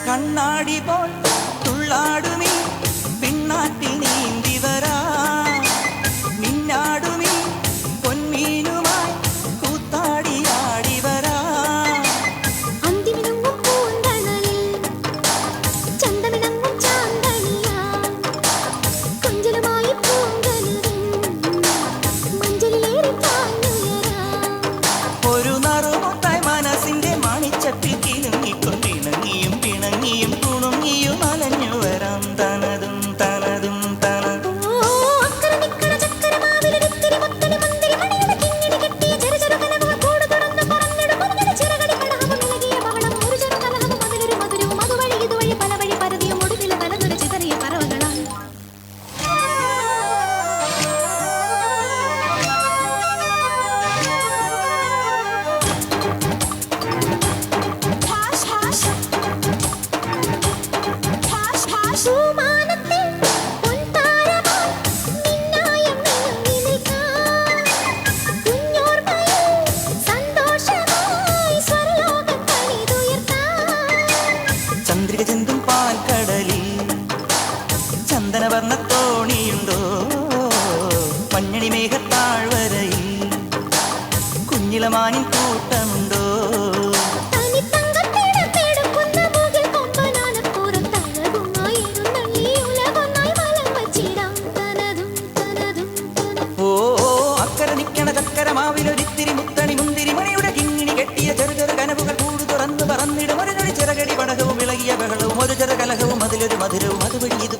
കണ്ണാടി പോൽ തുള്ളാടുമീ പിന്നാറ്റി നീന്തി വരാ മിന്നാടുമീ പൊന്മീനുമായി കൂത്താടിയാടി വരാ അന്തിമിണങ്ങും പൂന്തണലിൽ ചന്തമിണങ്ങും ചാന്തണിയാ കൊഞ്ചലുമായി പൂങ്കനവിൻ മഞ്ചലിലേറി താങ്ങുയരാ ഒരു നറുമുട്ടായി മനസ്സിന്റെ മണിച്ചപ്പിൽ കിലുങ്ങിക്കൊണ്ടിണങ്ങിയും പിണങ്ങിയും കുണുങ്ങിയും അലഞ്ഞു വരാം തനതും തനതും തനതും ചന്ദ്രിക ചെന്തും പാൽക്കടലിൽ ചന്ദനവർണ്ണ തോണിയുണ്ടോ പഞ്ഞണി മേഘത്താഴ്വരയിൽ കുഞ്ഞിളമാനിൻ കൂട്ടമുണ്ടോ ഓ അക്കര നിക്കണ ചക്കര മാവിലൊരിത്തിരി മുത്തണി മുന്തിരി മണിയുടെ കിങ്ങിണി കെട്ടിയ ചെറു ചെറു കനവുകൾ കൂട് തുറന്ന് പറന്നിടും ഒരു ചിറകടി പടകവും ഇളകിയ ബഹളവും ഒരു ചെറു കലഹവും അതിലൊരു മധുരവും അതുവഴി ഇത്